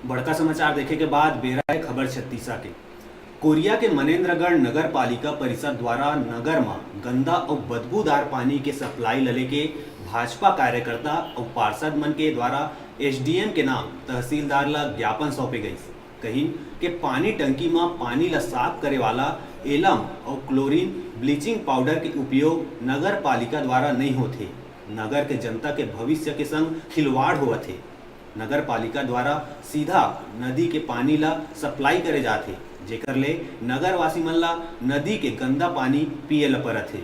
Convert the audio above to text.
बड़का समाचार देखे के बाद बेरा है खबर छत्तीसा के। कोरिया के मनेन्द्रगढ़ नगर पालिका परिषद द्वारा नगर में गंदा और बदबूदार पानी के सप्लाई लले के भाजपा कार्यकर्ता और पार्षद मन के द्वारा एसडीएम के नाम तहसीलदार ला ज्ञापन सौंपे गई। कहीं के पानी टंकी में पानी ला साफ करे वाला एलम और क्लोरीन ब्लीचिंग पाउडर के उपयोग नगर पालिका द्वारा नहीं होते। नगर के जनता के भविष्य के संग खिलवाड़ होवत है। नगर पालिका द्वारा सीधा नदी के पानी ला सप्लाई करे जाते, जेकर ले नगरवासी मन ला नदी के गंदा पानी पिए ला परत है।